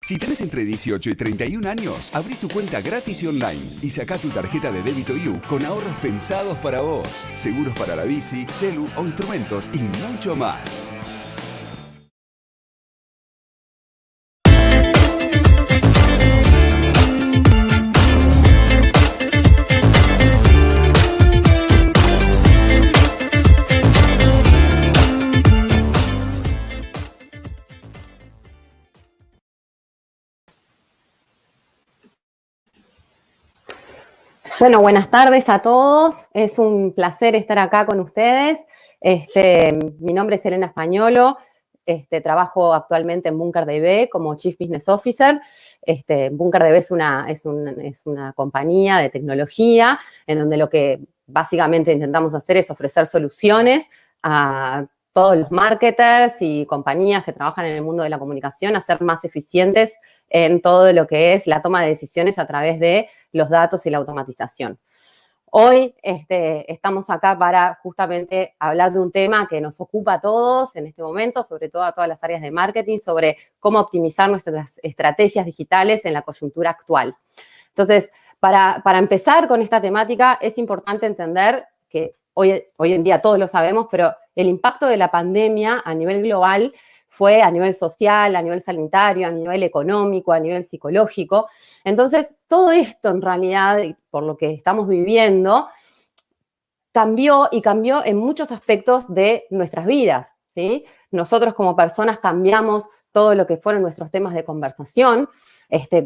Si tenés entre 18 y 31 años, abrí tu cuenta gratis y online y sacá tu tarjeta de débito You con ahorros pensados para vos, seguros para la bici, celu o instrumentos y mucho más. Bueno, buenas tardes a todos. Es un placer estar acá con ustedes. Mi nombre es Elena Españolo. Trabajo actualmente en BunkerDB como Chief Business Officer. BunkerDB es una compañía de tecnología en donde lo que básicamente intentamos hacer es ofrecer soluciones a todos los marketers y compañías que trabajan en el mundo de la comunicación a ser más eficientes en todo lo que es la toma de decisiones a través de los datos y la automatización. Hoy estamos acá para justamente hablar de un tema que nos ocupa a todos en este momento, sobre todo a todas las áreas de marketing, sobre cómo optimizar nuestras estrategias digitales en la coyuntura actual. Entonces, para empezar con esta temática, es importante entender que hoy en día todos lo sabemos, pero el impacto de la pandemia a nivel global fue a nivel social, a nivel sanitario, a nivel económico, a nivel psicológico. Entonces, todo esto en realidad, por lo que estamos viviendo, cambió en muchos aspectos de nuestras vidas, ¿sí? Nosotros como personas cambiamos todo lo que fueron nuestros temas de conversación.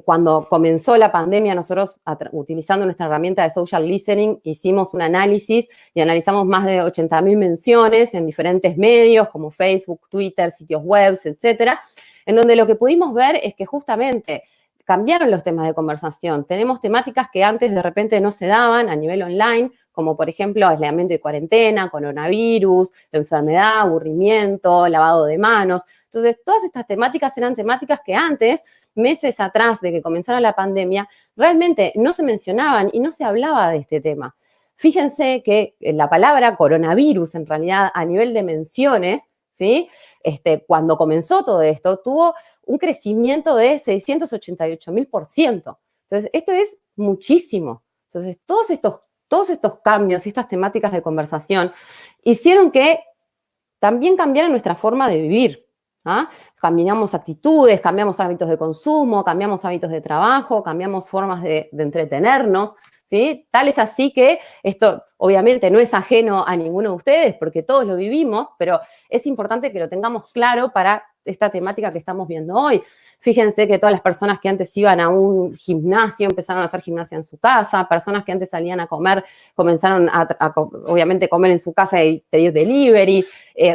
Cuando comenzó la pandemia, nosotros, utilizando nuestra herramienta de social listening, hicimos un análisis y analizamos más de 80.000 menciones en diferentes medios como Facebook, Twitter, sitios web, etcétera, en donde lo que pudimos ver es que justamente cambiaron los temas de conversación. Tenemos temáticas que antes de repente no se daban a nivel online, como por ejemplo aislamiento y cuarentena, coronavirus, enfermedad, aburrimiento, lavado de manos. Entonces, todas estas temáticas eran temáticas que antes, meses atrás de que comenzara la pandemia, realmente no se mencionaban y no se hablaba de este tema. Fíjense que la palabra coronavirus, en realidad, a nivel de menciones, ¿sí? Cuando comenzó todo esto, tuvo un crecimiento de 688.000%. Entonces, esto es muchísimo. Entonces, todos estos cambios y estas temáticas de conversación hicieron que también cambiara nuestra forma de vivir. ¿Ah? Cambiamos actitudes, cambiamos hábitos de consumo, cambiamos hábitos de trabajo, cambiamos formas de entretenernos, ¿sí? Tal es así que esto obviamente no es ajeno a ninguno de ustedes porque todos lo vivimos, pero es importante que lo tengamos claro para esta temática que estamos viendo hoy. Fíjense que todas las personas que antes iban a un gimnasio empezaron a hacer gimnasia en su casa, personas que antes salían a comer comenzaron a obviamente comer en su casa y pedir delivery,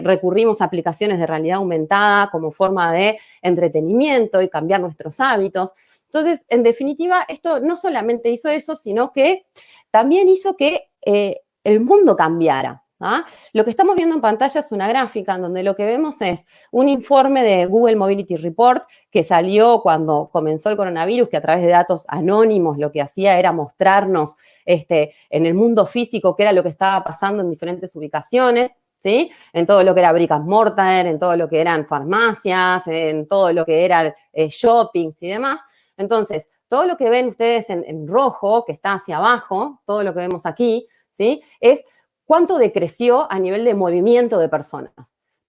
recurrimos a aplicaciones de realidad aumentada como forma de entretenimiento y cambiar nuestros hábitos. Entonces, en definitiva, esto no solamente hizo eso, sino que también hizo que el mundo cambiara. ¿Ah? Lo que estamos viendo en pantalla es una gráfica en donde lo que vemos es un informe de Google Mobility Report que salió cuando comenzó el coronavirus, que a través de datos anónimos lo que hacía era mostrarnos en el mundo físico qué era lo que estaba pasando en diferentes ubicaciones, ¿sí? En todo lo que era brick and mortar, en todo lo que eran farmacias, en todo lo que eran shoppings y demás. Entonces, todo lo que ven ustedes en rojo, que está hacia abajo, todo lo que vemos aquí, ¿sí? Es cuánto decreció a nivel de movimiento de personas.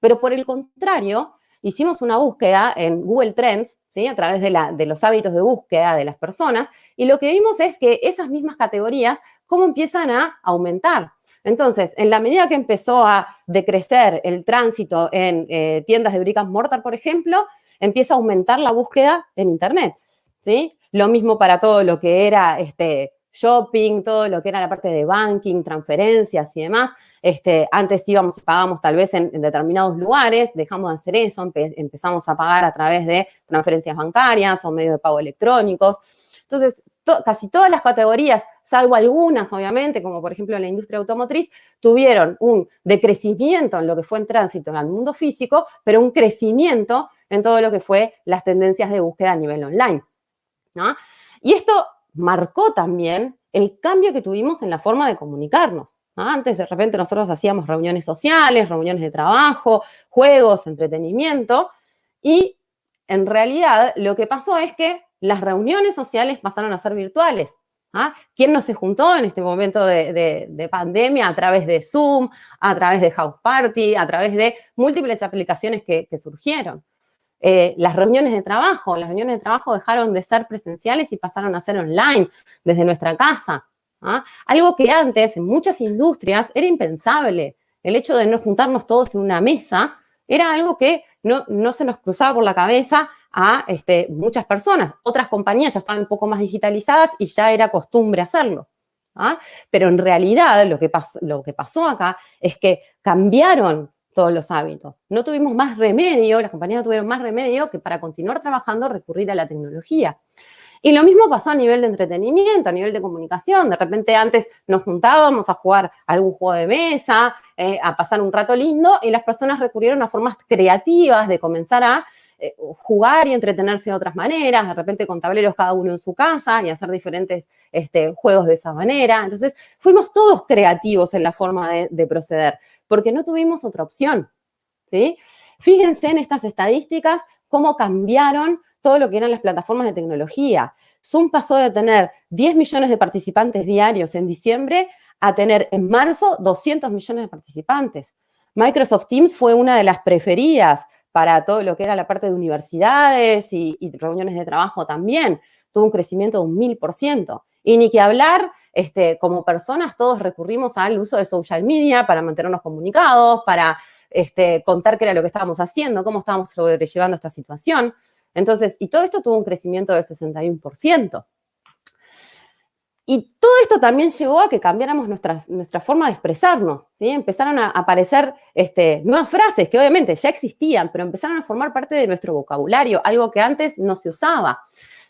Pero por el contrario, hicimos una búsqueda en Google Trends, ¿sí? A través de los hábitos de búsqueda de las personas, y lo que vimos es que esas mismas categorías, cómo empiezan a aumentar. Entonces, en la medida que empezó a decrecer el tránsito en tiendas de brick and mortar, por ejemplo, empieza a aumentar la búsqueda en Internet, ¿sí? Lo mismo para todo lo que era shopping, todo lo que era la parte de banking, transferencias y demás. Antes íbamos y pagábamos tal vez en determinados lugares, dejamos de hacer eso, empezamos a pagar a través de transferencias bancarias o medios de pago electrónicos. Entonces, casi todas las categorías, salvo algunas, obviamente, como por ejemplo la industria automotriz, tuvieron un decrecimiento en lo que fue en tránsito en el mundo físico, pero un crecimiento en todo lo que fue las tendencias de búsqueda a nivel online, ¿no? Y esto marcó también el cambio que tuvimos en la forma de comunicarnos, ¿no? Antes, de repente, nosotros hacíamos reuniones sociales, reuniones de trabajo, juegos, entretenimiento, y en realidad lo que pasó es que las reuniones sociales pasaron a ser virtuales. ¿Ah? ¿Quién no se juntó en este momento de pandemia a través de Zoom, a través de House Party, a través de múltiples aplicaciones que surgieron? Las reuniones de trabajo dejaron de ser presenciales y pasaron a ser online, desde nuestra casa. ¿Ah? Algo que antes en muchas industrias era impensable. El hecho de no juntarnos todos en una mesa era algo que no se nos cruzaba por la cabeza a muchas personas. Otras compañías ya estaban un poco más digitalizadas y ya era costumbre hacerlo. ¿Ah? Pero en realidad lo que pasó acá es que cambiaron todos los hábitos. No tuvimos más remedio, las compañías no tuvieron más remedio que para continuar trabajando recurrir a la tecnología. Y lo mismo pasó a nivel de entretenimiento, a nivel de comunicación. De repente antes nos juntábamos a jugar algún juego de mesa, a pasar un rato lindo, y las personas recurrieron a formas creativas de comenzar a jugar y entretenerse de otras maneras, de repente con tableros cada uno en su casa y hacer diferentes juegos de esa manera. Entonces fuimos todos creativos en la forma de proceder, porque no tuvimos otra opción, ¿sí? Fíjense en estas estadísticas cómo cambiaron todo lo que eran las plataformas de tecnología. Zoom pasó de tener 10 millones de participantes diarios en diciembre a tener en marzo 200 millones de participantes. Microsoft Teams fue una de las preferidas para todo lo que era la parte de universidades y reuniones de trabajo también. Tuvo un crecimiento de un 1000%. Y ni que hablar, como personas todos recurrimos al uso de social media para mantenernos comunicados, para contar qué era lo que estábamos haciendo, cómo estábamos sobrellevando esta situación. Entonces, y todo esto tuvo un crecimiento del 61%. Y todo esto también llevó a que cambiáramos nuestra forma de expresarnos, ¿sí? Empezaron a aparecer nuevas frases que obviamente ya existían, pero empezaron a formar parte de nuestro vocabulario, algo que antes no se usaba.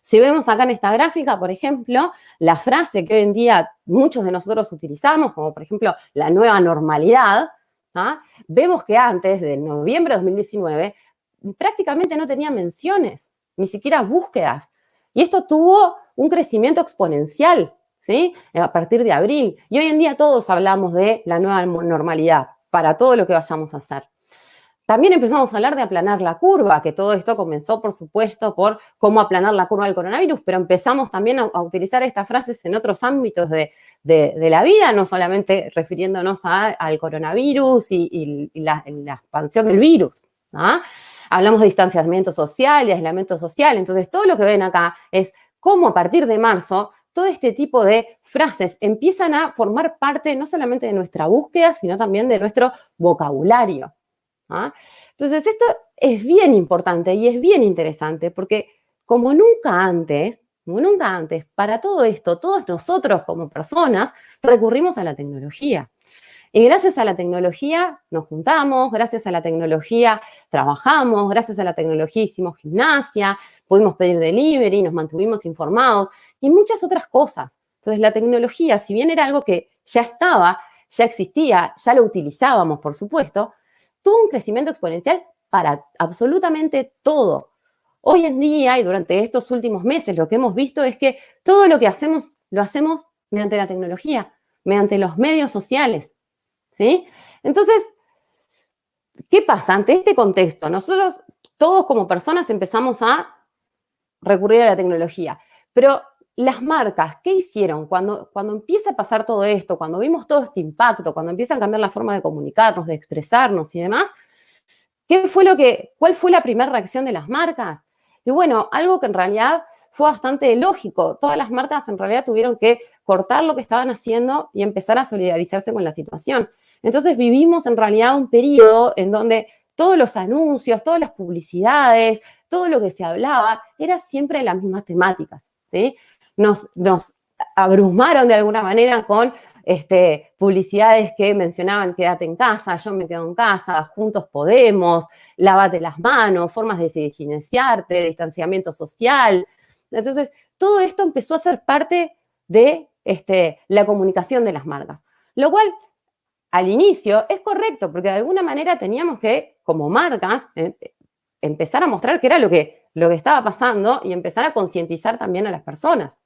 Si vemos acá en esta gráfica, por ejemplo, la frase que hoy en día muchos de nosotros utilizamos, como por ejemplo la nueva normalidad, ¿ah? Vemos que antes, de noviembre de 2019, prácticamente no tenía menciones, ni siquiera búsquedas. Y esto tuvo un crecimiento exponencial, ¿sí? A partir de abril. Y hoy en día todos hablamos de la nueva normalidad para todo lo que vayamos a hacer. También empezamos a hablar de aplanar la curva, que todo esto comenzó, por supuesto, por cómo aplanar la curva del coronavirus, pero empezamos también a utilizar estas frases en otros ámbitos de la vida, no solamente refiriéndonos al coronavirus y la expansión del virus. ¿Ah? Hablamos de distanciamiento social, de aislamiento social. Entonces, todo lo que ven acá es cómo a partir de marzo todo este tipo de frases empiezan a formar parte no solamente de nuestra búsqueda, sino también de nuestro vocabulario. ¿Ah? Entonces, esto es bien importante y es bien interesante porque como nunca antes, para todo esto, todos nosotros como personas recurrimos a la tecnología. Y gracias a la tecnología nos juntamos, gracias a la tecnología trabajamos, gracias a la tecnología hicimos gimnasia, pudimos pedir delivery, nos mantuvimos informados y muchas otras cosas. Entonces, la tecnología, si bien era algo que ya estaba, ya existía, ya lo utilizábamos, por supuesto, tuvo un crecimiento exponencial para absolutamente todo. Hoy en día y durante estos últimos meses lo que hemos visto es que todo lo que hacemos, lo hacemos mediante la tecnología, mediante los medios sociales, ¿sí? Entonces, ¿qué pasa? Ante este contexto, nosotros todos como personas empezamos a recurrir a la tecnología, pero las marcas, ¿qué hicieron? Cuando empieza a pasar todo esto, cuando vimos todo este impacto, cuando empieza a cambiar la forma de comunicarnos, de expresarnos y demás, ¿cuál fue la primera reacción de las marcas? Y bueno, algo que en realidad fue bastante lógico. Todas las marcas en realidad tuvieron que cortar lo que estaban haciendo y empezar a solidarizarse con la situación. Entonces vivimos en realidad un periodo en donde todos los anuncios, todas las publicidades, todo lo que se hablaba era siempre de las mismas temáticas, ¿sí? Nos abrumaron de alguna manera con publicidades que mencionaban quédate en casa, yo me quedo en casa, juntos podemos, lávate las manos, formas de higienizarte, distanciamiento social. Entonces, todo esto empezó a ser parte de la comunicación de las marcas, lo cual al inicio es correcto, porque de alguna manera teníamos que, como marcas, empezar a mostrar qué era lo que estaba pasando y empezar a concientizar también a las personas.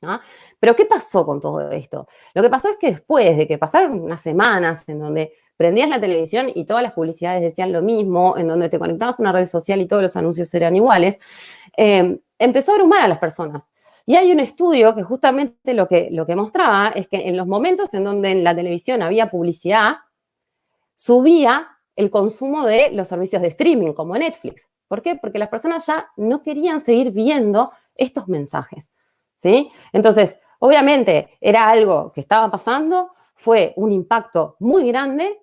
¿Ah? Pero ¿qué pasó con todo esto? Lo que pasó es que después de que pasaron unas semanas en donde prendías la televisión y todas las publicidades decían lo mismo, en donde te conectabas a una red social y todos los anuncios eran iguales, empezó a abrumar a las personas. Y hay un estudio que justamente lo que mostraba es que en los momentos en donde en la televisión había publicidad, subía el consumo de los servicios de streaming, como Netflix. ¿Por qué? Porque las personas ya no querían seguir viendo estos mensajes, ¿sí? Entonces, obviamente, era algo que estaba pasando, fue un impacto muy grande,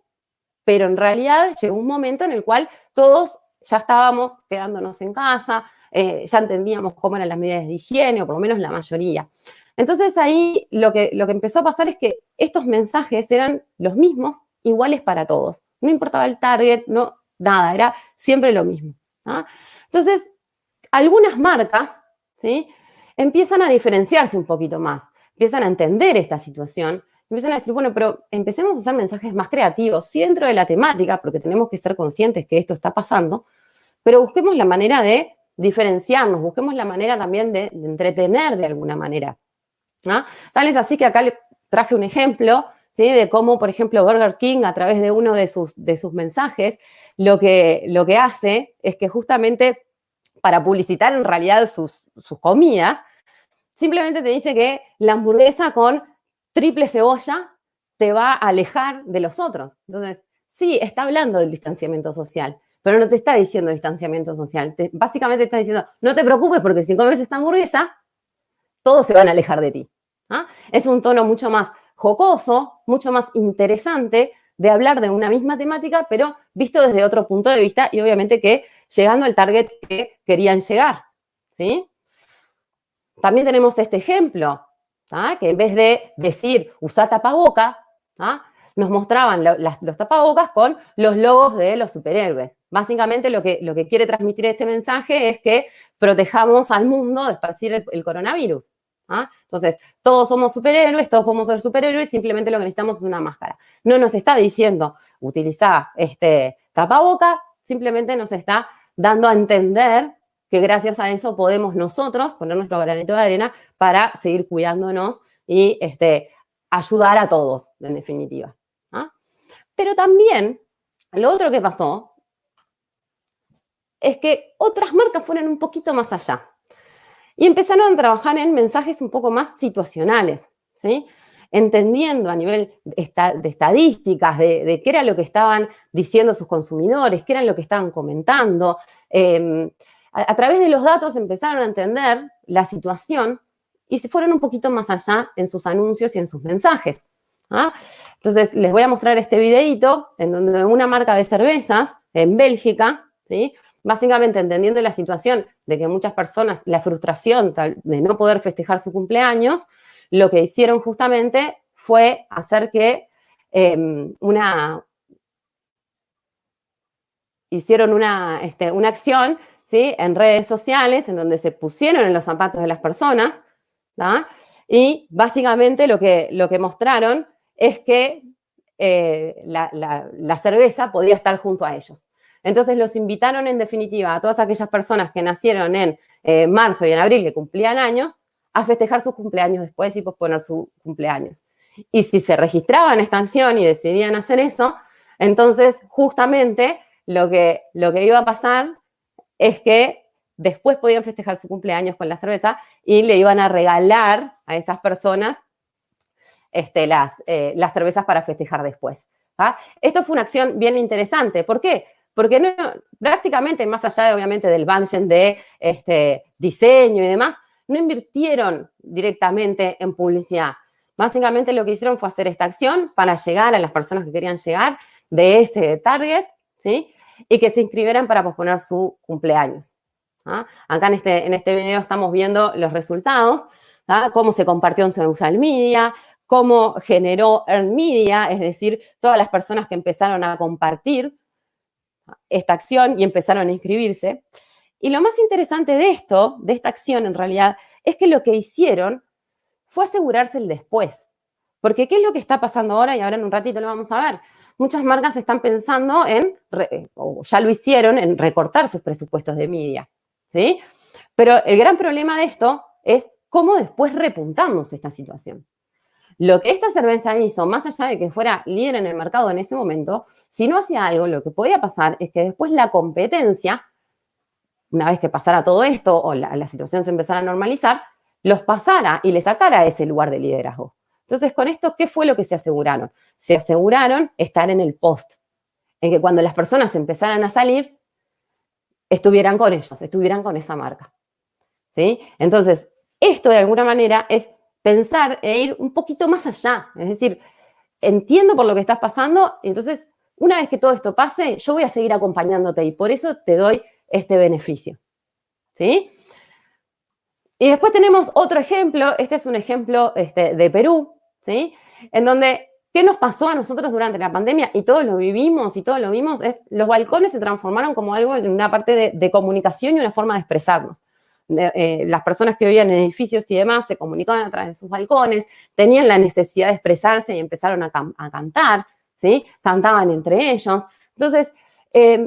pero en realidad llegó un momento en el cual todos ya estábamos quedándonos en casa, ya entendíamos cómo eran las medidas de higiene, o por lo menos la mayoría. Entonces ahí lo que empezó a pasar es que estos mensajes eran los mismos, iguales para todos. No importaba el target, no, nada, era siempre lo mismo. ¿Ah? Entonces, algunas marcas, ¿sí?, empiezan a diferenciarse un poquito más, empiezan a entender esta situación, empiezan a decir, bueno, pero empecemos a hacer mensajes más creativos, sí dentro de la temática, porque tenemos que ser conscientes que esto está pasando, pero busquemos la manera de diferenciarnos, busquemos la manera también de entretener de alguna manera. ¿Ah? Tal es así que acá le traje un ejemplo, ¿sí?, de cómo, por ejemplo, Burger King, a través de uno de sus mensajes, lo que hace es que justamente para publicitar en realidad sus comidas, simplemente te dice que la hamburguesa con triple cebolla te va a alejar de los otros. Entonces, sí, está hablando del distanciamiento social, pero no te está diciendo distanciamiento social. Básicamente está diciendo, no te preocupes porque si comes esta hamburguesa, todos se van a alejar de ti. ¿Ah? Es un tono mucho más jocoso, mucho más interesante de hablar de una misma temática, pero visto desde otro punto de vista y obviamente que llegando al target que querían llegar, ¿sí? También tenemos este ejemplo, ¿tá?, que en vez de decir usa tapaboca, ¿tá?, nos mostraban los tapabocas con los logos de los superhéroes. Básicamente lo que quiere transmitir este mensaje es que protejamos al mundo de esparcir el coronavirus. ¿Ah? Entonces, todos somos superhéroes, todos podemos ser superhéroes, simplemente lo que necesitamos es una máscara. No nos está diciendo utiliza tapaboca, simplemente nos está dando a entender que gracias a eso podemos nosotros poner nuestro granito de arena para seguir cuidándonos y ayudar a todos, en definitiva. ¿Ah? Pero también, lo otro que pasó es que otras marcas fueron un poquito más allá. Y empezaron a trabajar en mensajes un poco más situacionales, ¿sí?, entendiendo a nivel de estadísticas de qué era lo que estaban diciendo sus consumidores, qué era lo que estaban comentando. A través de los datos empezaron a entender la situación y se fueron un poquito más allá en sus anuncios y en sus mensajes. ¿Ah? Entonces, les voy a mostrar este videito en donde una marca de cervezas en Bélgica, ¿sí?, básicamente entendiendo la situación de que muchas personas, la frustración de no poder festejar su cumpleaños, lo que hicieron justamente fue hacer que hicieron una acción, ¿sí?, en redes sociales en donde se pusieron en los zapatos de las personas, ¿tá?, y básicamente lo que mostraron es que la cerveza podía estar junto a ellos. Entonces los invitaron en definitiva a todas aquellas personas que nacieron en marzo y en abril, que cumplían años, a festejar sus cumpleaños después y posponer su cumpleaños. Y si se registraban esta acción y decidían hacer eso, entonces justamente lo que iba a pasar es que después podían festejar su cumpleaños con la cerveza y le iban a regalar a esas personas las cervezas para festejar después. ¿Ah? Esto fue una acción bien interesante. ¿Por qué? Porque no, prácticamente, más allá de, obviamente, del budget de diseño y demás, no invirtieron directamente en publicidad. Básicamente lo que hicieron fue hacer esta acción para llegar a las personas que querían llegar de ese target, ¿sí?, y que se inscribieran para posponer su cumpleaños. ¿Ah? Acá en este video estamos viendo los resultados, ¿ah?, cómo se compartió en social media, cómo generó earned media, es decir, todas las personas que empezaron a compartir esta acción y empezaron a inscribirse. Y lo más interesante de esta acción en realidad, es que lo que hicieron fue asegurarse el después. Porque ¿qué es lo que está pasando ahora? Y ahora en un ratito lo vamos a ver. Muchas marcas están pensando o ya lo hicieron, en recortar sus presupuestos de media, ¿sí? Pero el gran problema de esto es cómo después repuntamos esta situación. Lo que esta cerveza hizo, más allá de que fuera líder en el mercado en ese momento, si no hacía algo, lo que podía pasar es que después la competencia, una vez que pasara todo esto o la situación se empezara a normalizar, los pasara y le sacara ese lugar de liderazgo. Entonces, con esto, ¿qué fue lo que se aseguraron? Se aseguraron estar en el post, en que cuando las personas empezaran a salir, estuvieran con ellos, estuvieran con esa marca. ¿Sí? Entonces, esto de alguna manera es pensar e ir un poquito más allá. Es decir, entiendo por lo que estás pasando, entonces, una vez que todo esto pase, yo voy a seguir acompañándote y por eso te doy este beneficio. ¿Sí? Y después tenemos otro ejemplo, este es un ejemplo de Perú, ¿sí? En donde, ¿qué nos pasó a nosotros durante la pandemia? Y todos lo vivimos y todos lo vimos, los balcones se transformaron como algo en una parte de comunicación y una forma de expresarnos. Las personas que vivían en edificios y demás se comunicaban a través de sus balcones, tenían la necesidad de expresarse y empezaron a cantar, ¿sí? Cantaban entre ellos. Entonces,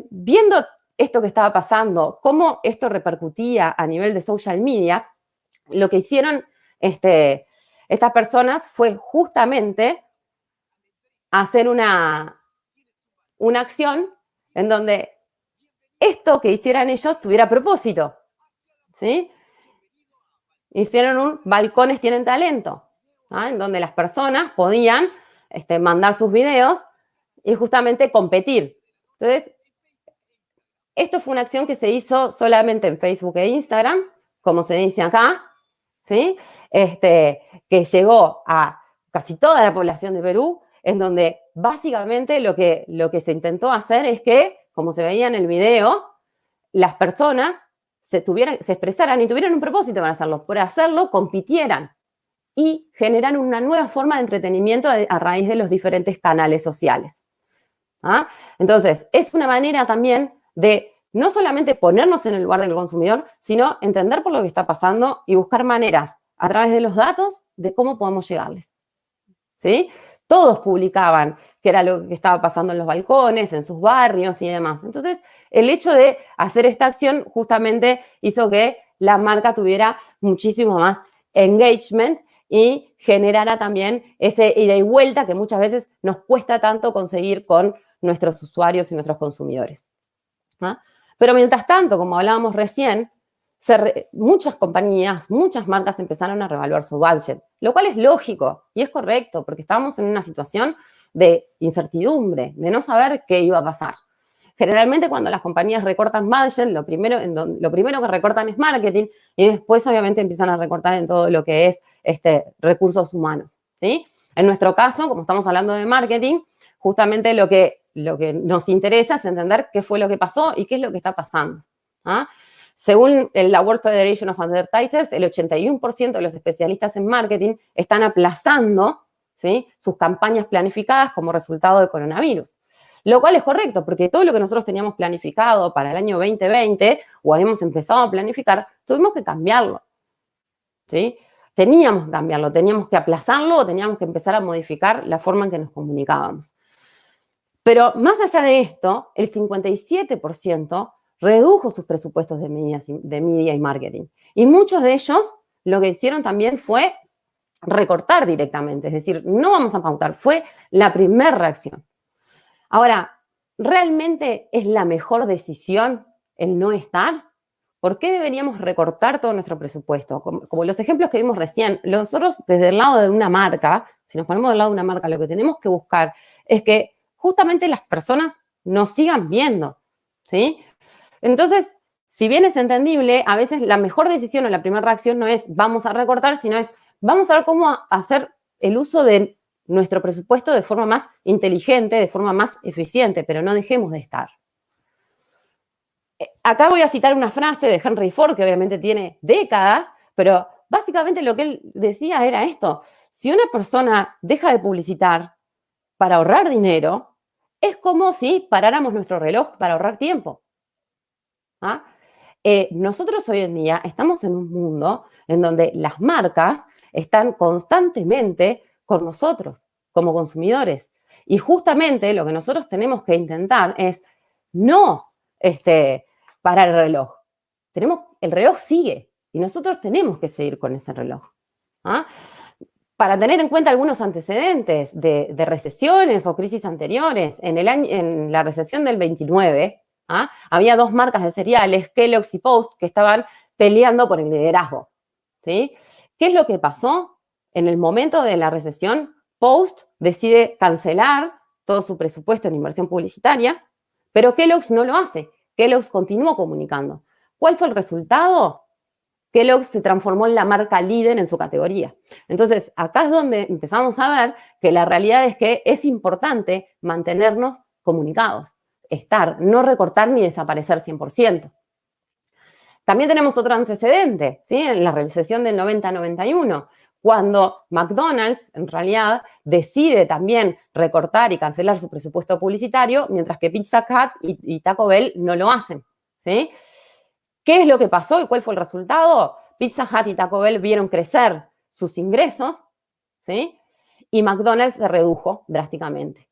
viendo esto que estaba pasando, cómo esto repercutía a nivel de social media, lo que hicieron estas personas fue justamente hacer una acción en donde esto que hicieran ellos tuviera propósito, ¿sí? Hicieron un balcones tienen talento, ¿no? En donde las personas podían mandar sus videos y justamente competir. Entonces, esto fue una acción que se hizo solamente en Facebook e Instagram, como se dice acá, ¿sí? Que llegó a casi toda la población de Perú, en donde básicamente lo que se intentó hacer es que, como se veía en el video, las personas se expresaran y tuvieran un propósito para hacerlo. Por hacerlo, compitieran y generan una nueva forma de entretenimiento a raíz de los diferentes canales sociales. ¿Ah? Entonces, es una manera también de no solamente ponernos en el lugar del consumidor, sino entender por lo que está pasando y buscar maneras a través de los datos de cómo podemos llegarles. ¿Sí? Todos publicaban qué era lo que estaba pasando en los balcones, en sus barrios y demás. Entonces, el hecho de hacer esta acción justamente hizo que la marca tuviera muchísimo más engagement y generara también ese ida y vuelta que muchas veces nos cuesta tanto conseguir con nuestros usuarios y nuestros consumidores. ¿Ah? Pero mientras tanto, como hablábamos recién, muchas compañías, muchas marcas empezaron a revaluar su budget, lo cual es lógico y es correcto porque estábamos en una situación de incertidumbre, de no saber qué iba a pasar. Generalmente cuando las compañías recortan budget, lo primero que recortan es marketing y después obviamente empiezan a recortar en todo lo que es recursos humanos, ¿sí? En nuestro caso, como estamos hablando de marketing, justamente lo que nos interesa es entender qué fue lo que pasó y qué es lo que está pasando. ¿Ah? Según la World Federation of Advertisers, el 81% de los especialistas en marketing están aplazando, ¿sí?, sus campañas planificadas como resultado de coronavirus. Lo cual es correcto, porque todo lo que nosotros teníamos planificado para el año 2020 o habíamos empezado a planificar, tuvimos que cambiarlo, ¿sí? Teníamos que cambiarlo, teníamos que aplazarlo o teníamos que empezar a modificar la forma en que nos comunicábamos. Pero más allá de esto, el 57% redujo sus presupuestos de media y marketing. Y muchos de ellos lo que hicieron también fue recortar directamente, es decir, no vamos a pautar, fue la primera reacción. Ahora, ¿realmente es la mejor decisión el no estar? ¿Por qué deberíamos recortar todo nuestro presupuesto? Como los ejemplos que vimos recién, nosotros desde el lado de una marca, si nos ponemos del lado de una marca, lo que tenemos que buscar es que justamente las personas nos sigan viendo, ¿sí? Entonces, si bien es entendible, a veces la mejor decisión o la primera reacción no es vamos a recortar, sino es vamos a ver cómo hacer el uso de nuestro presupuesto de forma más inteligente, de forma más eficiente, pero no dejemos de estar. Acá voy a citar una frase de Henry Ford, que obviamente tiene décadas, pero básicamente lo que él decía era esto: si una persona deja de publicitar para ahorrar dinero, es como si paráramos nuestro reloj para ahorrar tiempo. ¿Ah? Nosotros hoy en día estamos en un mundo en donde las marcas están constantemente con nosotros como consumidores. Y justamente lo que nosotros tenemos que intentar es no parar el reloj. El reloj sigue. Y nosotros tenemos que seguir con ese reloj. ¿Ah? Para tener en cuenta algunos antecedentes de recesiones o crisis anteriores, en la recesión del 29, había 2 marcas de cereales, Kellogg's y Post, que estaban peleando por el liderazgo. ¿Sí? ¿Qué es lo que pasó? En el momento de la recesión, Post decide cancelar todo su presupuesto en inversión publicitaria, pero Kellogg's no lo hace. Kellogg's continuó comunicando. ¿Cuál fue el resultado? Kellogg's se transformó en la marca líder en su categoría. Entonces, acá es donde empezamos a ver que la realidad es que es importante mantenernos comunicados, no recortar ni desaparecer 100%. También tenemos otro antecedente, ¿sí? En la recesión del 90-91, cuando McDonald's, en realidad, decide también recortar y cancelar su presupuesto publicitario, mientras que Pizza Hut y Taco Bell no lo hacen, ¿sí? ¿Qué es lo que pasó y cuál fue el resultado? Pizza Hut y Taco Bell vieron crecer sus ingresos, ¿sí? Y McDonald's se redujo drásticamente.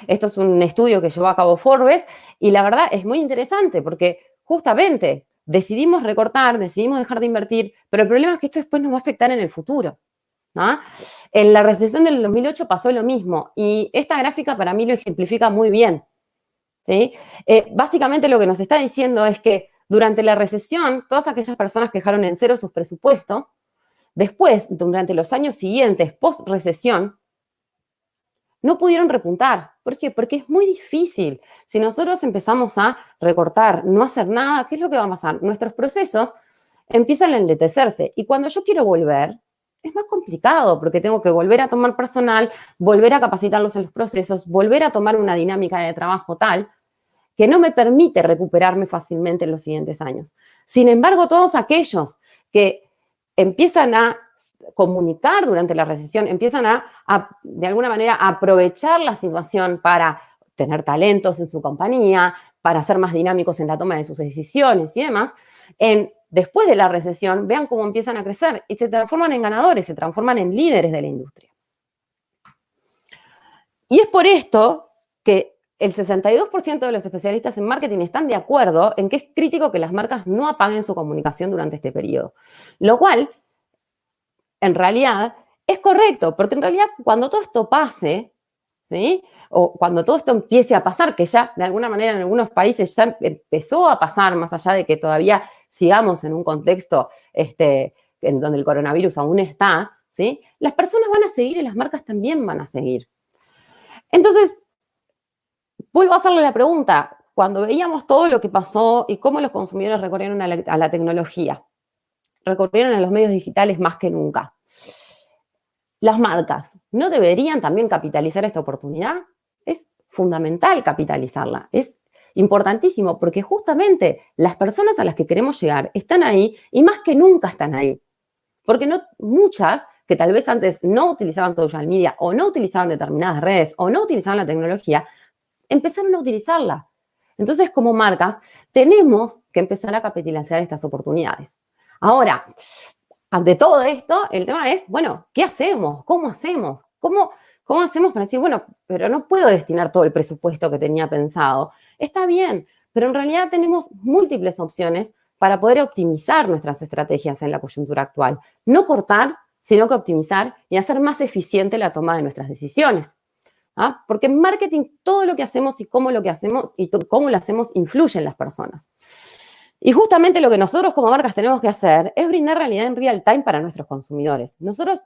Esto es un estudio que llevó a cabo Forbes y la verdad es muy interesante porque justamente decidimos recortar, decidimos dejar de invertir, pero el problema es que esto después nos va a afectar en el futuro. En la recesión del 2008 pasó lo mismo y esta gráfica para mí lo ejemplifica muy bien, ¿sí? Básicamente lo que nos está diciendo es que durante la recesión, todas aquellas personas que dejaron en cero sus presupuestos, después, durante los años siguientes, post-recesión, no pudieron repuntar. ¿Por qué? Porque es muy difícil. Si nosotros empezamos a recortar, no hacer nada, ¿qué es lo que va a pasar? Nuestros procesos empiezan a enlentecerse. Y cuando yo quiero volver, es más complicado porque tengo que volver a tomar personal, volver a capacitarlos en los procesos, volver a tomar una dinámica de trabajo tal que no me permite recuperarme fácilmente en los siguientes años. Sin embargo, todos aquellos que empiezan a comunicar durante la recesión, empiezan de alguna manera, a aprovechar la situación para tener talentos en su compañía, para ser más dinámicos en la toma de sus decisiones y demás, después de la recesión, vean cómo empiezan a crecer y se transforman en ganadores, se transforman en líderes de la industria. Y es por esto que el 62% de los especialistas en marketing están de acuerdo en que es crítico que las marcas no apaguen su comunicación durante este periodo. Lo cual, en realidad, es correcto, porque en realidad cuando todo esto pase, ¿sí? O cuando todo esto empiece a pasar, que ya de alguna manera en algunos países ya empezó a pasar, más allá de que todavía sigamos en un contexto en donde el coronavirus aún está, ¿sí? Las personas van a seguir y las marcas también van a seguir. Entonces, vuelvo a hacerle la pregunta, cuando veíamos todo lo que pasó y cómo los consumidores recorrieron a la tecnología, recorrieron a los medios digitales más que nunca, ¿las marcas no deberían también capitalizar esta oportunidad? Es fundamental capitalizarla, es importantísimo porque justamente las personas a las que queremos llegar están ahí y más que nunca están ahí. Porque muchas que tal vez antes no utilizaban social media o no utilizaban determinadas redes o no utilizaban la tecnología, empezaron a utilizarla. Entonces, como marcas, tenemos que empezar a capitalizar estas oportunidades. Ahora, ante todo esto, el tema es, bueno, ¿qué hacemos? ¿Cómo hacemos? ¿Cómo hacemos para decir, bueno, pero no puedo destinar todo el presupuesto que tenía pensado? Está bien, pero en realidad tenemos múltiples opciones para poder optimizar nuestras estrategias en la coyuntura actual. No cortar, sino que optimizar y hacer más eficiente la toma de nuestras decisiones. Porque en marketing todo lo que hacemos y cómo lo hacemos influye en las personas. Y justamente lo que nosotros como marcas tenemos que hacer es brindar realidad en real time para nuestros consumidores. Nosotros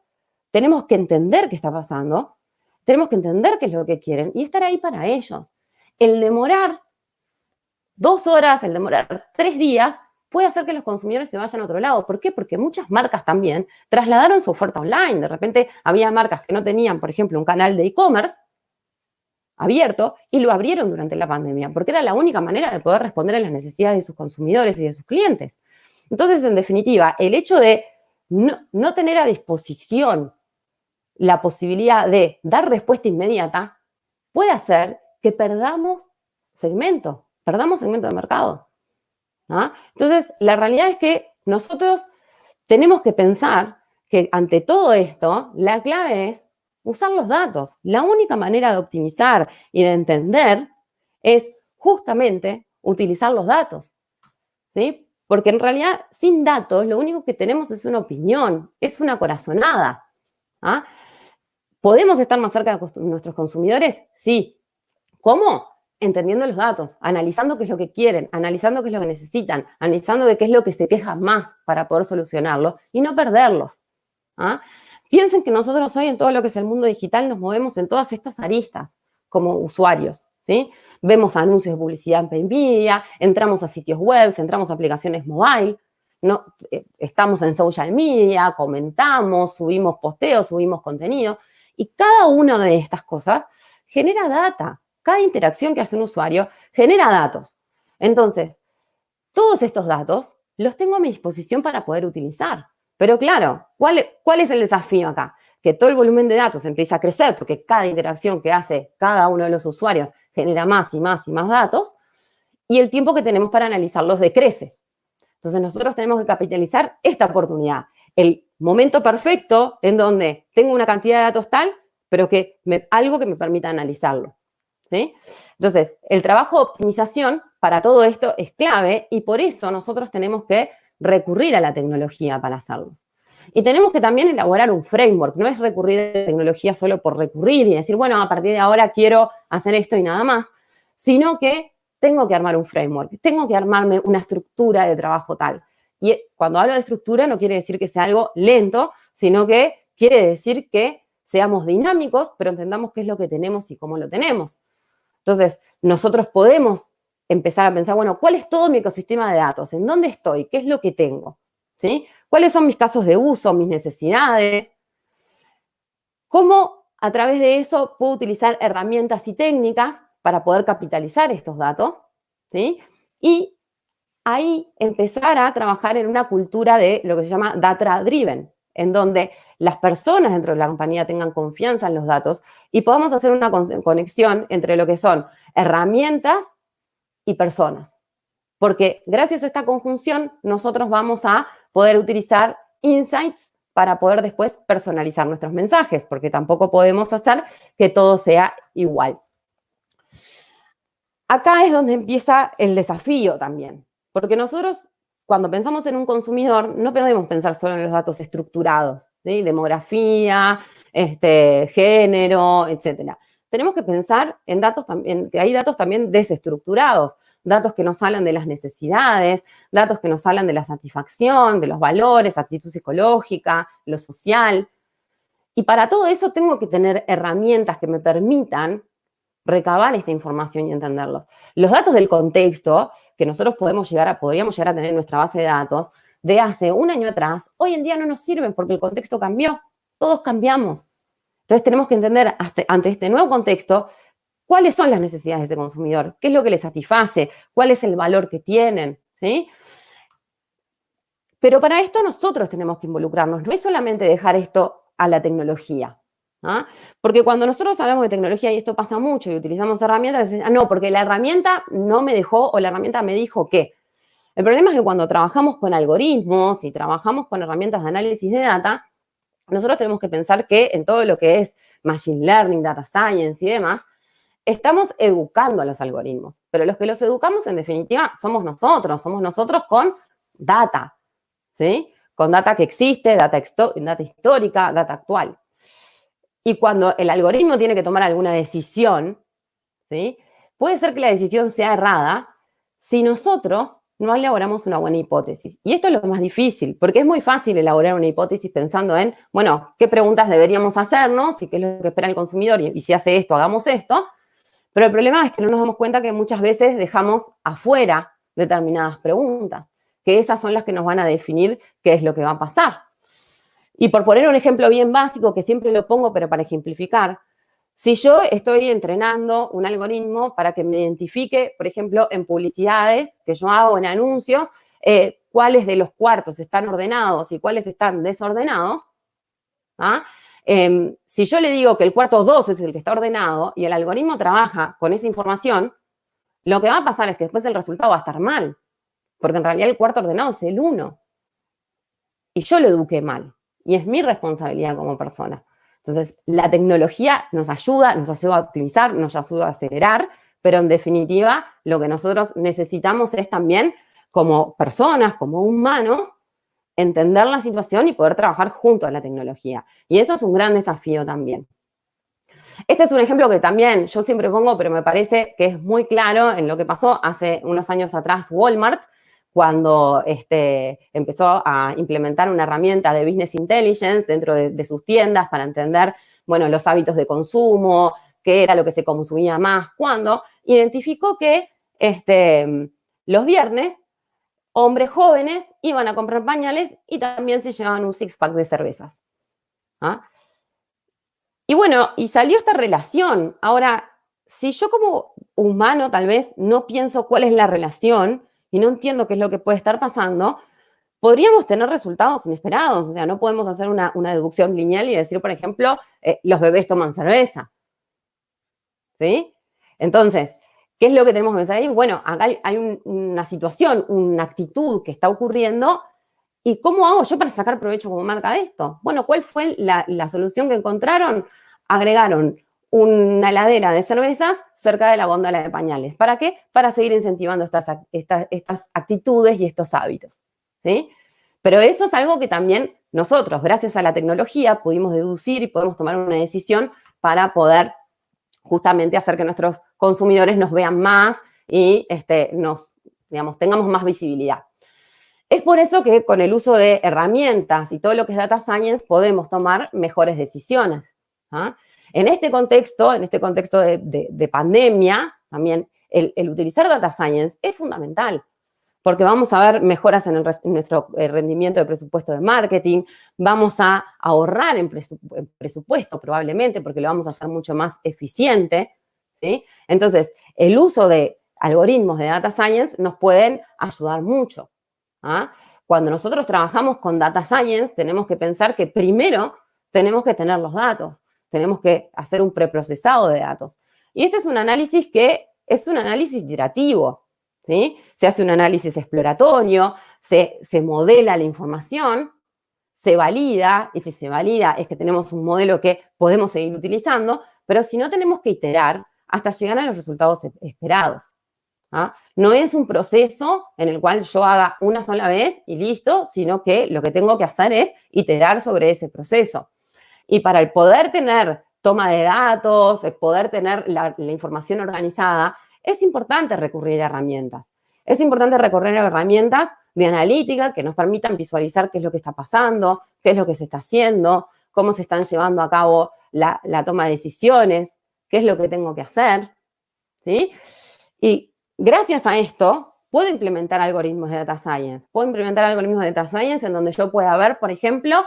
tenemos que entender qué está pasando, tenemos que entender qué es lo que quieren y estar ahí para ellos. El demorar 2 horas, el demorar 3 días, puede hacer que los consumidores se vayan a otro lado. ¿Por qué? Porque muchas marcas también trasladaron su oferta online. De repente había marcas que no tenían, por ejemplo, un canal de e-commerce abierto y lo abrieron durante la pandemia, porque era la única manera de poder responder a las necesidades de sus consumidores y de sus clientes. Entonces, en definitiva, el hecho de no tener a disposición la posibilidad de dar respuesta inmediata puede hacer que perdamos segmento de mercado. Entonces, la realidad es que nosotros tenemos que pensar que ante todo esto, la clave es usar los datos. La única manera de optimizar y de entender es justamente utilizar los datos, ¿sí? Porque en realidad, sin datos, lo único que tenemos es una opinión, es una corazonada. ¿Ah? ¿Podemos estar más cerca de nuestros consumidores? Sí. ¿Cómo? Entendiendo los datos, analizando qué es lo que quieren, analizando qué es lo que necesitan, analizando de qué es lo que se queja más para poder solucionarlo y no perderlos. ¿Ah? Piensen que nosotros hoy en todo lo que es el mundo digital nos movemos en todas estas aristas como usuarios. ¿Sí? Vemos anuncios de publicidad en Pay Media, entramos a sitios web, entramos a aplicaciones mobile, no, estamos en social media, comentamos, subimos posteos, subimos contenido, y cada una de estas cosas genera data. Cada interacción que hace un usuario genera datos. Entonces, todos estos datos los tengo a mi disposición para poder utilizar. Pero claro, ¿cuál es el desafío acá? Que todo el volumen de datos empieza a crecer porque cada interacción que hace cada uno de los usuarios genera más y más y más datos y el tiempo que tenemos para analizarlos decrece. Entonces nosotros tenemos que capitalizar esta oportunidad, el momento perfecto en donde tengo una cantidad de datos tal, pero algo que me permita analizarlo. ¿Sí? Entonces, el trabajo de optimización para todo esto es clave y por eso nosotros tenemos que recurrir a la tecnología para hacerlo. Y tenemos que también elaborar un framework, no es recurrir a la tecnología solo por recurrir y decir, bueno, a partir de ahora quiero hacer esto y nada más, sino que tengo que armar un framework, tengo que armarme una estructura de trabajo tal. Y cuando hablo de estructura no quiere decir que sea algo lento, sino que quiere decir que seamos dinámicos, pero entendamos qué es lo que tenemos y cómo lo tenemos. Entonces, nosotros podemos empezar a pensar, bueno, ¿cuál es todo mi ecosistema de datos? ¿En dónde estoy? ¿Qué es lo que tengo? ¿Sí? ¿Cuáles son mis casos de uso, mis necesidades? ¿Cómo a través de eso puedo utilizar herramientas y técnicas para poder capitalizar estos datos? ¿Sí? Y ahí empezar a trabajar en una cultura de lo que se llama data driven, en donde las personas dentro de la compañía tengan confianza en los datos y podamos hacer una conexión entre lo que son herramientas y personas. Porque gracias a esta conjunción nosotros vamos a poder utilizar insights para poder después personalizar nuestros mensajes, porque tampoco podemos hacer que todo sea igual. Acá es donde empieza el desafío también, porque nosotros cuando pensamos en un consumidor no podemos pensar solo en los datos estructurados, ¿sí? Demografía, género, etcétera. Tenemos que pensar en datos también, que hay datos también desestructurados, datos que nos hablan de las necesidades, datos que nos hablan de la satisfacción, de los valores, actitud psicológica, lo social. Y para todo eso tengo que tener herramientas que me permitan recabar esta información y entenderlo. Los datos del contexto que nosotros podríamos llegar a tener en nuestra base de datos de hace un año atrás, hoy en día no nos sirven porque el contexto cambió, todos cambiamos. Entonces tenemos que entender ante este nuevo contexto cuáles son las necesidades de ese consumidor, qué es lo que le satisface, cuál es el valor que tienen, ¿sí? Pero para esto nosotros tenemos que involucrarnos, no es solamente dejar esto a la tecnología. ¿Ah? Porque cuando nosotros hablamos de tecnología, y esto pasa mucho, y utilizamos herramientas, dicen, no, porque la herramienta no me dejó o la herramienta me dijo que. El problema es que cuando trabajamos con algoritmos y trabajamos con herramientas de análisis de data, nosotros tenemos que pensar que en todo lo que es machine learning, data science y demás, estamos educando a los algoritmos. Pero los que los educamos, en definitiva, somos nosotros con data, ¿sí? Con data que existe, data histórica, data actual. Y cuando el algoritmo tiene que tomar alguna decisión, ¿sí? Puede ser que la decisión sea errada si nosotros no elaboramos una buena hipótesis. Y esto es lo más difícil, porque es muy fácil elaborar una hipótesis pensando en, bueno, qué preguntas deberíamos hacernos y qué es lo que espera el consumidor y si hace esto, hagamos esto. Pero el problema es que no nos damos cuenta que muchas veces dejamos afuera determinadas preguntas, que esas son las que nos van a definir qué es lo que va a pasar. Y por poner un ejemplo bien básico, que siempre lo pongo, pero para ejemplificar, si yo estoy entrenando un algoritmo para que me identifique, por ejemplo, en publicidades que yo hago, en anuncios, cuáles de los cuartos están ordenados y cuáles están desordenados, ¿ah? Si yo le digo que el cuarto 2 es el que está ordenado y el algoritmo trabaja con esa información, lo que va a pasar es que después el resultado va a estar mal, porque en realidad el cuarto ordenado es el 1. Y yo lo eduqué mal. Y es mi responsabilidad como persona. Entonces, la tecnología nos ayuda a optimizar, nos ayuda a acelerar, pero en definitiva, lo que nosotros necesitamos es también como personas, como humanos, entender la situación y poder trabajar junto a la tecnología. Y eso es un gran desafío también. Este es un ejemplo que también yo siempre pongo, pero me parece que es muy claro en lo que pasó hace unos años atrás Walmart, cuando empezó a implementar una herramienta de business intelligence dentro de sus tiendas para entender, bueno, los hábitos de consumo, qué era lo que se consumía más, cuándo, identificó que los viernes hombres jóvenes iban a comprar pañales y también se llevaban un six-pack de cervezas. ¿Ah? Y bueno, y salió esta relación. Ahora, si yo como humano tal vez no pienso cuál es la relación y no entiendo qué es lo que puede estar pasando, podríamos tener resultados inesperados. O sea, no podemos hacer una deducción lineal y decir, por ejemplo, los bebés toman cerveza. ¿Sí? Entonces, ¿qué es lo que tenemos que pensar ahí? Bueno, acá hay una situación, una actitud que está ocurriendo. ¿Y cómo hago yo para sacar provecho como marca de esto? Bueno, ¿cuál fue la solución que encontraron? Agregaron una heladera de cervezas cerca de la góndola de pañales. ¿Para qué? Para seguir incentivando estas actitudes y estos hábitos. ¿Sí? Pero eso es algo que también nosotros, gracias a la tengnología, pudimos deducir y podemos tomar una decisión para poder justamente hacer que nuestros consumidores nos vean más y tengamos más visibilidad. Es por eso que con el uso de herramientas y todo lo que es data science podemos tomar mejores decisiones. ¿Ah? En este contexto de pandemia, también el utilizar data science es fundamental, porque vamos a ver mejoras en nuestro rendimiento de presupuesto de marketing, vamos a ahorrar en presupuesto probablemente, porque lo vamos a hacer mucho más eficiente, ¿sí? Entonces, el uso de algoritmos de data science nos pueden ayudar mucho. ¿Ah? Cuando nosotros trabajamos con data science, tenemos que pensar que primero tenemos que tener los datos, tenemos que hacer un preprocesado de datos. Y este es un análisis que es un análisis iterativo, ¿sí? Se hace un análisis exploratorio, se modela la información, se valida, y si se valida es que tenemos un modelo que podemos seguir utilizando, pero si no tenemos que iterar hasta llegar a los resultados esperados. ¿Ah? No es un proceso en el cual yo haga una sola vez y listo, sino que lo que tengo que hacer es iterar sobre ese proceso. Y para el poder tener toma de datos, el poder tener la información organizada, es importante recurrir a herramientas. Es importante recurrir a herramientas de analítica que nos permitan visualizar qué es lo que está pasando, qué es lo que se está haciendo, cómo se están llevando a cabo la toma de decisiones, qué es lo que tengo que hacer, ¿sí? Y gracias a esto, puedo implementar algoritmos de data science. Puedo implementar algoritmos de data science en donde yo pueda ver, por ejemplo,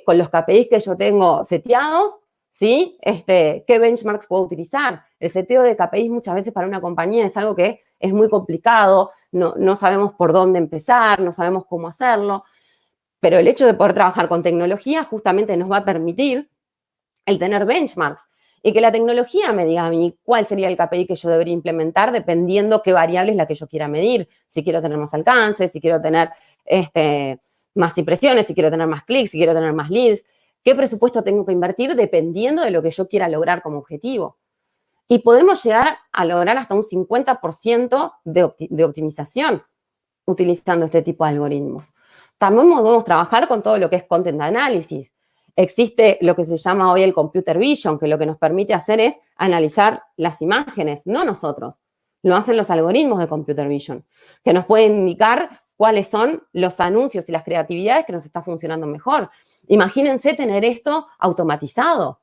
con los KPIs que yo tengo seteados, ¿sí? ¿Qué benchmarks puedo utilizar? El seteo de KPIs muchas veces para una compañía es algo que es muy complicado, no sabemos por dónde empezar, no sabemos cómo hacerlo, pero el hecho de poder trabajar con tecnología justamente nos va a permitir el tener benchmarks. Y que la tecnología me diga a mí cuál sería el KPI que yo debería implementar dependiendo qué variable es la que yo quiera medir. Si quiero tener más alcance, si quiero tener más impresiones, si quiero tener más clics, si quiero tener más leads. ¿Qué presupuesto tengo que invertir dependiendo de lo que yo quiera lograr como objetivo? Y podemos llegar a lograr hasta un 50% de optimización utilizando este tipo de algoritmos. También podemos trabajar con todo lo que es content analysis. Existe lo que se llama hoy el computer vision, que lo que nos permite hacer es analizar las imágenes, no nosotros. Lo hacen los algoritmos de computer vision, que nos pueden indicar cuáles son los anuncios y las creatividades que nos está funcionando mejor. Imagínense tener esto automatizado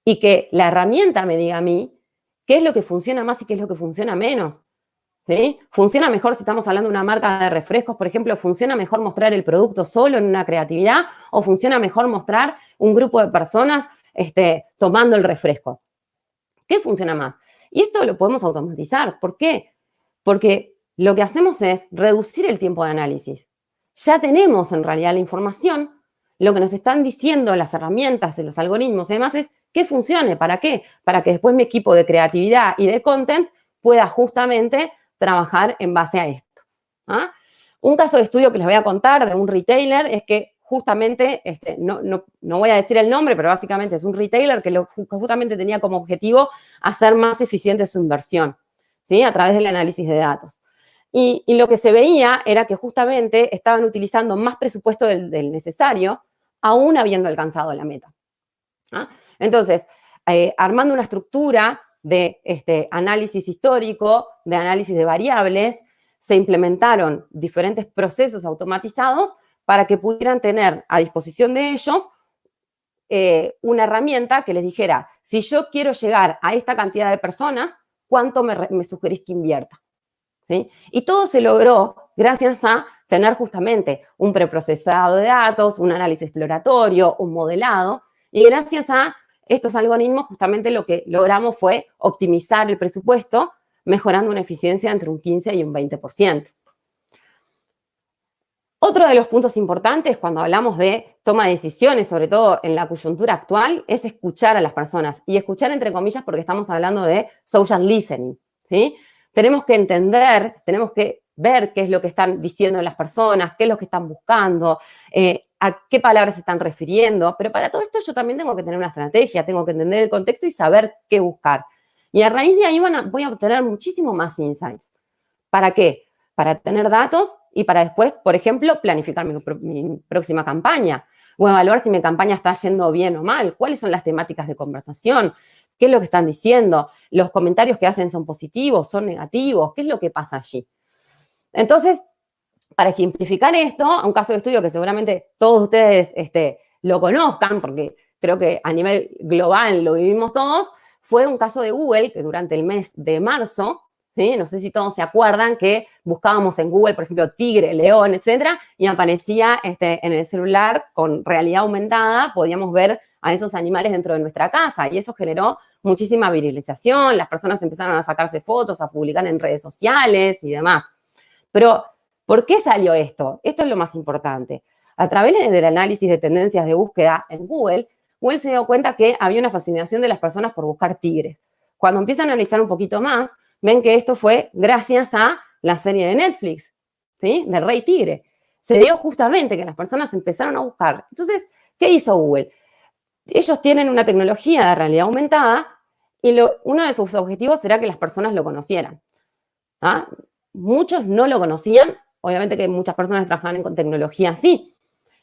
y que la herramienta me diga a mí qué es lo que funciona más y qué es lo que funciona menos. ¿Sí? Funciona mejor si estamos hablando de una marca de refrescos, por ejemplo, funciona mejor mostrar el producto solo en una creatividad o funciona mejor mostrar un grupo de personas tomando el refresco. ¿Qué funciona más? Y esto lo podemos automatizar. ¿Por qué? Porque lo que hacemos es reducir el tiempo de análisis. Ya tenemos en realidad la información, lo que nos están diciendo las herramientas de los algoritmos y demás es que funcione. ¿Para qué? Para que después mi equipo de creatividad y de content pueda justamente trabajar en base a esto. ¿Ah? Un caso de estudio que les voy a contar de un retailer es que justamente, no voy a decir el nombre, pero básicamente es un retailer que justamente tenía como objetivo hacer más eficiente su inversión, ¿sí? A través del análisis de datos. Y lo que se veía era que justamente estaban utilizando más presupuesto del necesario, aún habiendo alcanzado la meta. ¿Ah? Entonces, armando una estructura de análisis histórico, de análisis de variables, se implementaron diferentes procesos automatizados para que pudieran tener a disposición de ellos una herramienta que les dijera, si yo quiero llegar a esta cantidad de personas, ¿cuánto me sugerís que invierta? ¿Sí? Y todo se logró gracias a tener justamente un preprocesado de datos, un análisis exploratorio, un modelado, y gracias a estos algoritmos justamente lo que logramos fue optimizar el presupuesto, mejorando una eficiencia entre un 15 y un 20%. Otro de los puntos importantes cuando hablamos de toma de decisiones, sobre todo en la coyuntura actual, es escuchar a las personas. Y escuchar entre comillas porque estamos hablando de social listening, ¿sí? Tenemos que entender, tenemos que ver qué es lo que están diciendo las personas, qué es lo que están buscando, a qué palabras se están refiriendo. Pero para todo esto yo también tengo que tener una estrategia, tengo que entender el contexto y saber qué buscar. Y a raíz de ahí voy a obtener muchísimo más insights. ¿Para qué? Para tener datos y para después, por ejemplo, planificar mi próxima campaña o evaluar si mi campaña está yendo bien o mal, cuáles son las temáticas de conversación, qué es lo que están diciendo, los comentarios que hacen son positivos, son negativos, qué es lo que pasa allí. Entonces, para ejemplificar esto, a un caso de estudio que seguramente todos ustedes lo conozcan, porque creo que a nivel global lo vivimos todos, fue un caso de Google que durante el mes de marzo, ¿sí? No sé si todos se acuerdan que buscábamos en Google, por ejemplo, tigre, león, etcétera, y aparecía en el celular con realidad aumentada, podíamos ver a esos animales dentro de nuestra casa y eso generó muchísima viralización, las personas empezaron a sacarse fotos, a publicar en redes sociales y demás. Pero, ¿por qué salió esto? Esto es lo más importante. A través del análisis de tendencias de búsqueda en Google, Google se dio cuenta que había una fascinación de las personas por buscar tigres. Cuando empiezan a analizar un poquito más, ven que esto fue gracias a la serie de Netflix, ¿sí? Del Rey Tigre. Se dio justamente que las personas empezaron a buscar. Entonces, ¿qué hizo Google? Ellos tienen una tecnología de realidad aumentada y uno de sus objetivos será que las personas lo conocieran. ¿Ah? Muchos no lo conocían, obviamente que muchas personas trabajan con tecnología así.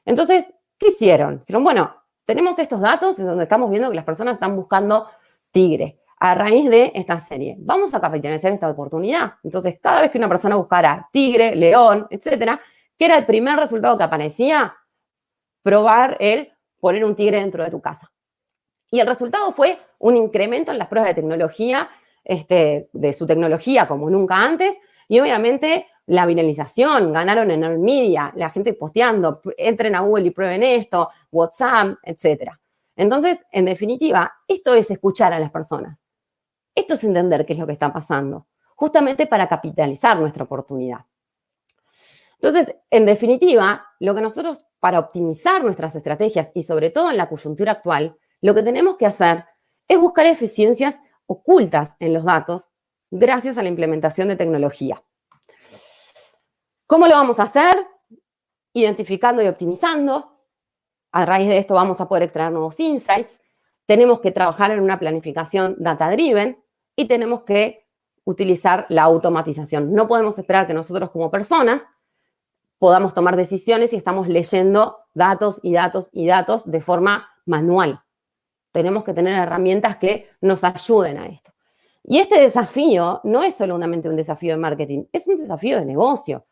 Entonces, ¿qué hicieron? Dijeron, bueno, tenemos estos datos en donde estamos viendo que las personas están buscando tigre a raíz de esta serie. Vamos a capitalizar esta oportunidad. Entonces, cada vez que una persona buscara tigre, león, etcétera, ¿qué era el primer resultado que aparecía? Probar el poner un tigre dentro de tu casa. Y el resultado fue un incremento en las pruebas de tecnología, de su tecnología como nunca antes, y obviamente la viralización, ganaron en el media, la gente posteando, entren a Google y prueben esto, WhatsApp, etcétera. Entonces, en definitiva, esto es escuchar a las personas. Esto es entender qué es lo que está pasando, justamente para capitalizar nuestra oportunidad. Entonces, en definitiva, lo que nosotros, para optimizar nuestras estrategias y sobre todo en la coyuntura actual, lo que tenemos que hacer es buscar eficiencias ocultas en los datos gracias a la implementación de tecnología. ¿Cómo lo vamos a hacer? Identificando y optimizando. A raíz de esto vamos a poder extraer nuevos insights. Tenemos que trabajar en una planificación data-driven y tenemos que utilizar la automatización. No podemos esperar que nosotros como personas podamos tomar decisiones si estamos leyendo datos y datos y datos de forma manual. Tenemos que tener herramientas que nos ayuden a esto. Y este desafío no es solamente un desafío de marketing, es un desafío de negocio.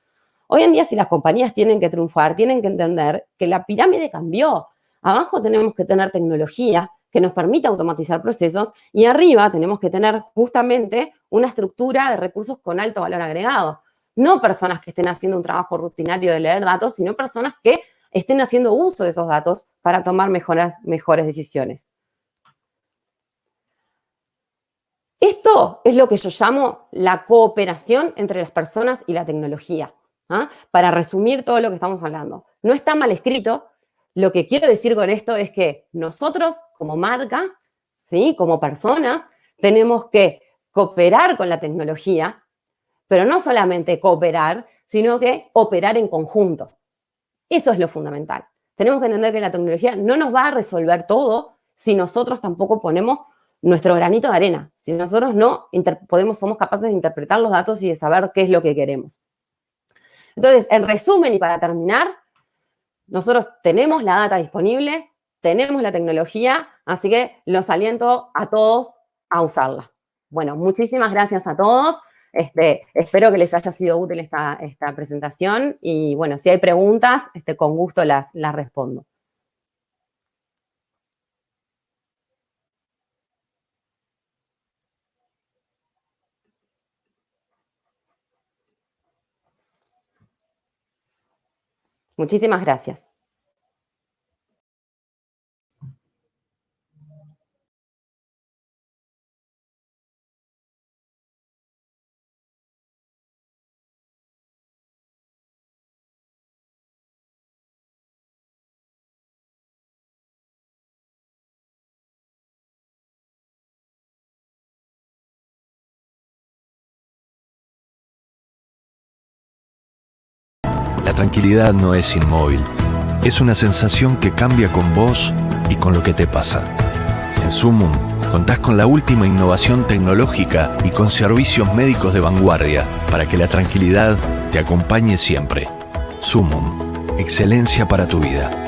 Hoy en día, si las compañías tienen que triunfar, tienen que entender que la pirámide cambió. Abajo tenemos que tener tecnología que nos permita automatizar procesos y arriba tenemos que tener justamente una estructura de recursos con alto valor agregado. No personas que estén haciendo un trabajo rutinario de leer datos, sino personas que estén haciendo uso de esos datos para tomar mejores decisiones. Esto es lo que yo llamo la cooperación entre las personas y la tecnología. ¿Ah? Para resumir todo lo que estamos hablando. No está mal escrito. Lo que quiero decir con esto es que nosotros, como marcas, ¿sí? Como personas, tenemos que cooperar con la tecnología, pero no solamente cooperar, sino que operar en conjunto. Eso es lo fundamental. Tenemos que entender que la tecnología no nos va a resolver todo si nosotros tampoco ponemos nuestro granito de arena. Si nosotros no somos capaces de interpretar los datos y de saber qué es lo que queremos. Entonces, en resumen y para terminar, nosotros tenemos la data disponible, tenemos la tecnología, así que los aliento a todos a usarla. Bueno, muchísimas gracias a todos. Espero que les haya sido útil esta presentación y bueno, si hay preguntas, con gusto las respondo. Muchísimas gracias. La tranquilidad no es inmóvil, es una sensación que cambia con vos y con lo que te pasa. En Sumum contás con la última innovación tecnológica y con servicios médicos de vanguardia para que la tranquilidad te acompañe siempre. Sumum, excelencia para tu vida.